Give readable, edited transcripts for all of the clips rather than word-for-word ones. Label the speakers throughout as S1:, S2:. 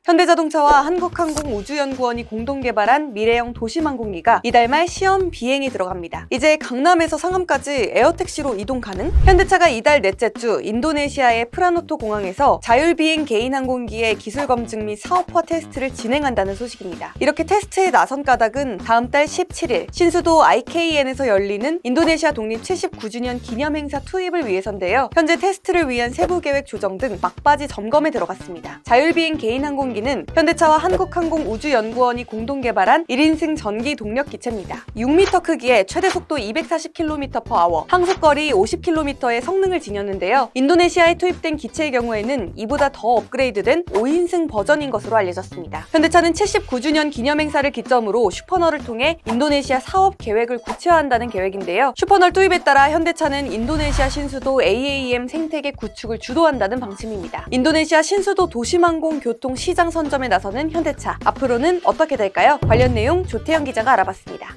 S1: 현대자동차와 한국항공우주연구원이 공동 개발한 미래형 도심항공기가 이달 말 시험 비행에 들어갑니다. 이제 강남에서 상암까지 에어택시로 이동 가능? 현대차가 이달 넷째 주 인도네시아의 프라노토 공항에서 자율비행 개인 항공기의 기술 검증 및 사업화 테스트를 진행한다는 소식입니다. 이렇게 테스트에 나선 까닭은 다음 달 17일 신수도 IKN에서 열리는 인도네시아 독립 79주년 기념행사 투입을 위해서인데요. 현재 테스트를 위한 세부 계획 조정 등 막바지 점검에 들어갔습니다. 자율비행 개인 항공기는 현대차와 한국항공우주연구원이 공동 개발한 1인승 전기 동력 기체입니다. 6m 크기에 최대 속도 240km/h, 항속거리 50km의 성능을 지녔는데요. 인도네시아에 투입된 기체의 경우에는 이보다 더 업그레이드된 5인승 버전인 것으로 알려졌습니다. 현대차는 79주년 기념행사를 기점으로 슈퍼널을 통해 인도네시아 사업 계획을 구체화한다는 계획인데요. 슈퍼널 투입에 따라 현대차는 인도네시아 신수도 AAM 생태계 구축을 주도한다는 방침입니다. 인도네시아 신수도 도심항공 교통 시장 선점에 나서는 현대차. 앞으로는 어떻게 될까요? 관련 내용 조태영 기자가 알아봤습니다.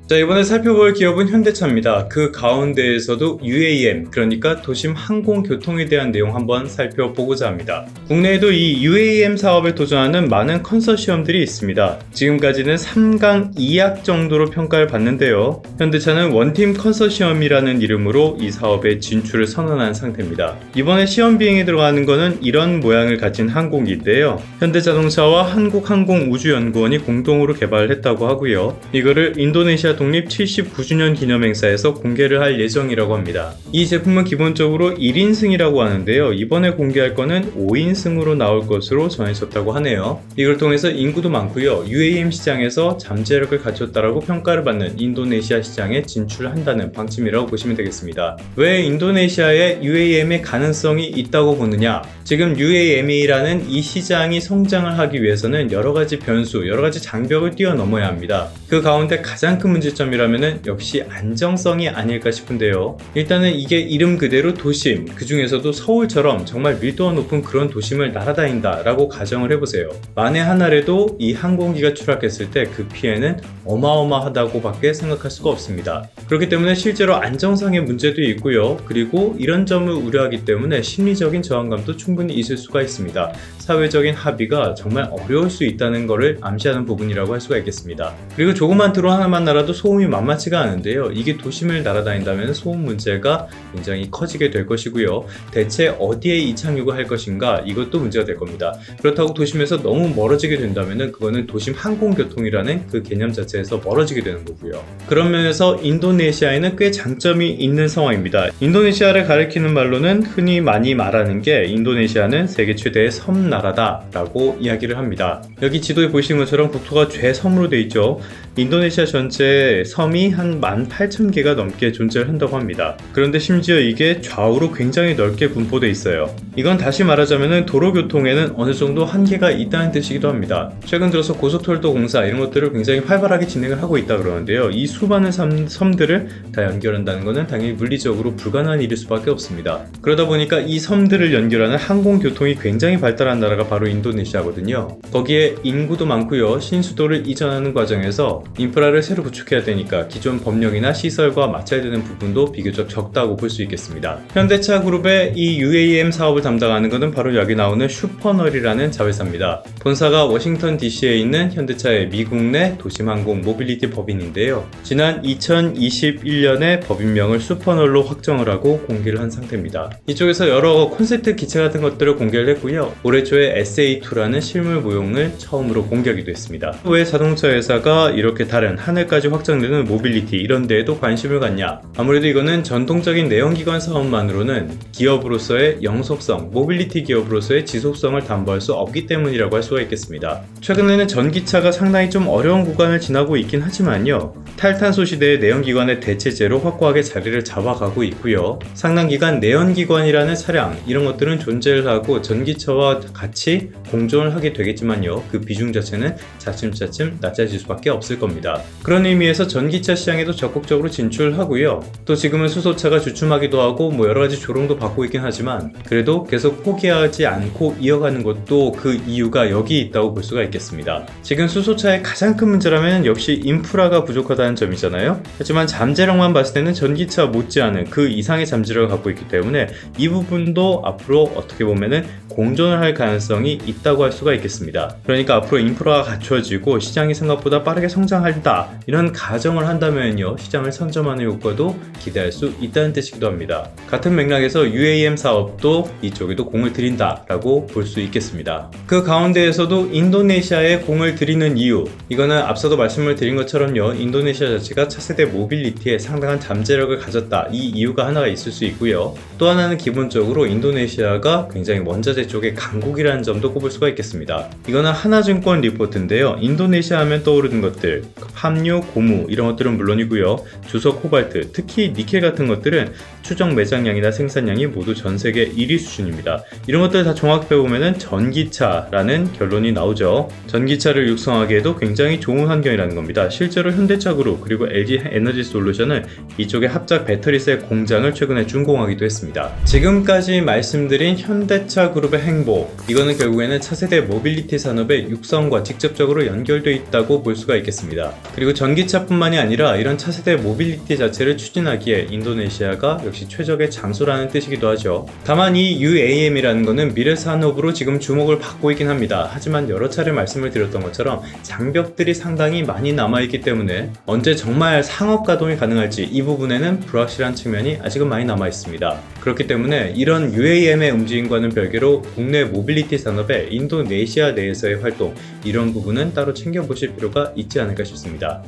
S2: 자, 이번에 살펴볼 기업은 현대차입니다. 그 가운데에서도 UAM, 그러니까 도심 항공교통에 대한 내용 한번 살펴보고자 합니다. 국내에도 이 UAM 사업에 도전하는 많은 컨소시엄들이 있습니다. 지금까지는 3강 2약 정도로 평가를 받는데요. 현대차는 원팀 컨소시엄이라는 이름으로 이 사업에 진출을 선언한 상태입니다. 이번에 시험 비행에 들어가는 것은 이런 모양을 가진 항공기인데요. 현대자동차와 한국항공우주연구원이 공동으로 개발을 했다고 하고요. 이거를 인도네시아 독립 79주년 기념행사에서 공개를 할 예정이라고 합니다. 이 제품은 기본적으로 1인승이라고 하는데요. 이번에 공개할 거는 5인승으로 나올 것으로 전해졌다고 하네요. 이걸 통해서 인구도 많고요. UAM 시장에서 잠재력을 갖췄다라고 평가를 받는 인도네시아 시장에 진출한다는 방침이라고 보시면 되겠습니다. 왜 인도네시아에 UAM의 가능성이 있다고 보느냐? 지금 UAM이라는 이 시장이 성장을 하기 위해서는 여러가지 변수, 여러가지 장벽을 뛰어넘어야 합니다. 그 가운데 가장 큰 문제점이라면 역시 안정성이 아닐까 싶은데요. 일단은 이게 이름 그대로 도심, 그 중에서도 서울처럼 정말 밀도가 높은 그런 도심을 날아다닌다 라고 가정을 해보세요. 만에 하나라도 이 항공기가 추락했을 때 그 피해는 어마어마하다고 밖에 생각할 수가 없습니다. 그렇기 때문에 실제로 안정성의 문제도 있고요. 그리고 이런 점을 우려하기 때문에 심리적인 저항감도 충분히 있을 수가 있습니다. 사회적인 합의가 정말 어려울 수 있다는 것을 암시하는 부분이라고 할 수가 있겠습니다. 그리고 조그만 드론 하나만 날아도 소음이 만만치가 않은데요. 이게 도심을 날아다닌다면 소음 문제가 굉장히 커지게 될 것이고요. 대체 어디에 이착륙을 할 것인가, 이것도 문제가 될 겁니다. 그렇다고 도심에서 너무 멀어지게 된다면 그거는 도심 항공교통이라는 그 개념 자체에서 멀어지게 되는 거고요. 그런 면에서 인도네시아에는 꽤 장점이 있는 상황입니다. 인도네시아를 가리키는 말로는 흔히 많이 말하는 게 인도네시아는 세계 최대의 섬 나라다 라고 이야기를 합니다. 여기 지도에 보시는 것처럼 국토가 죄섬으로 되어 있죠. 인도네시아 전체 섬이 한 18,000개가 넘게 존재를 한다고 합니다. 그런데 심지어 이게 좌우로 굉장히 넓게 분포되어 있어요. 이건 다시 말하자면 도로교통에는 어느 정도 한계가 있다는 뜻이기도 합니다. 최근 들어서 고속철도 공사 이런 것들을 굉장히 활발하게 진행을 하고 있다 그러는데요. 이 수많은 섬들을 다 연결한다는 것은 당연히 물리적으로 불가능한 일일 수밖에 없습니다. 그러다 보니까 이 섬들을 연결하는 항공교통이 굉장히 발달한 나라가 바로 인도네시아거든요. 거기에 인구도 많고요. 신수도를 이전하는 과정에서 인프라를 새로 구축해야 되니까 기존 법령이나 시설과 맞춰야 되는 부분도 비교적 적다고 볼 수 있겠습니다. 현대차 그룹의 이 UAM 사업을 담당하는 것은 바로 여기 나오는 슈퍼널이라는 자회사입니다. 본사가 워싱턴 DC에 있는 현대차의 미국 내 도심항공 모빌리티 법인인데요. 지난 2021년에 법인명을 슈퍼널로 확정을 하고 공개를 한 상태입니다. 이쪽에서 여러 콘셉트 기체 같은 것들을 공개를 했고요. 올해 초에 SA2라는 실물 모형을 처음으로 공개하기도 했습니다. 왜 자동차 회사가 이렇게 다른 하늘까지 확장되는 모빌리티 이런 데에도 관심을 갖냐? 아무래도 이거는 전통적인 내연기관 사업만으로는 기업으로서의 영속성, 모빌리티 기업으로서의 지속성을 담보할 수 없기 때문이라고 할 수가 있겠습니다. 최근에는 전기차가 상당히 좀 어려운 구간을 지나고 있긴 하지만요. 탈탄소 시대의 내연기관의 대체제로 확고하게 자리를 잡아가고 있고요. 상당기간 내연기관이라는 차량 이런 것들은 존재를 하고 전기차와 같이 공존을 하게 되겠지만요. 그 비중 자체는 차츰차츰 낮아질 수밖에 없을 겁니다. 그런 의미에서 위해서 전기차 시장에도 적극적으로 진출하고요. 또 지금은 수소차가 주춤하기도 하고 여러 가지 조롱도 받고 있긴 하지만 그래도 계속 포기하지 않고 이어가는 것도 그 이유가 여기 있다고 볼 수가 있겠습니다. 지금 수소차의 가장 큰 문제라면 역시 인프라가 부족하다는 점이잖아요. 하지만 잠재력만 봤을 때는 전기차 못지않은 그 이상의 잠재력을 갖고 있기 때문에 이 부분도 앞으로 어떻게 보면은 공존을 할 가능성이 있다고 할 수가 있겠습니다. 그러니까 앞으로 인프라가 갖춰지고 시장이 생각보다 빠르게 성장한다, 이런 가정을 한다면요, 시장을 선점하는 효과도 기대할 수 있다는 뜻이기도 합니다. 같은 맥락에서 UAM 사업도 이쪽에도 공을 들인다 라고 볼 수 있겠습니다. 그 가운데에서도 인도네시아에 공을 들이는 이유, 이거는 앞서도 말씀을 드린 것처럼요, 인도네시아 자체가 차세대 모빌리티에 상당한 잠재력을 가졌다, 이 이유가 하나가 있을 수 있고요. 또 하나는 기본적으로 인도네시아가 굉장히 원자재 쪽의 강국이라는 점도 꼽을 수가 있겠습니다. 이거는 하나증권 리포트인데요, 인도네시아 하면 떠오르는 것들, 함유, 고무 이런 것들은 물론이고요, 주석, 코발트, 특히 니켈 같은 것들은 추정 매장량이나 생산량이 모두 전 세계 1위 수준입니다. 이런 것들 다 종합해 보면은 전기차라는 결론이 나오죠. 전기차를 육성하기에도 굉장히 좋은 환경이라는 겁니다. 실제로 현대차 그룹 그리고 LG 에너지 솔루션은 이쪽에 합작 배터리셀 공장을 최근에 준공하기도 했습니다. 지금까지 말씀드린 현대차 그룹의 행보, 이거는 결국에는 차세대 모빌리티 산업의 육성과 직접적으로 연결되어 있다고 볼 수가 있겠습니다. 그리고 전기차뿐만이 아니라 이런 차세대 모빌리티 자체를 추진하기에 인도네시아가 역시 최적의 장소라는 뜻이기도 하죠. 다만 이 UAM이라는 것은 미래 산업으로 지금 주목을 받고 있긴 합니다. 하지만 여러 차례 말씀을 드렸던 것처럼 장벽들이 상당히 많이 남아있기 때문에 언제 정말 상업 가동이 가능할지 이 부분에는 불확실한 측면이 아직은 많이 남아있습니다. 그렇기 때문에 이런 UAM의 움직임과는 별개로 국내 모빌리티 산업의 인도네시아 내에서의 활동, 이런 부분은 따로 챙겨보실 필요가 있지 않을까 싶습니다.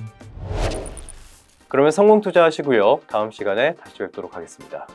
S3: 그러면 성공 투자하시고요. 다음 시간에 다시 뵙도록 하겠습니다.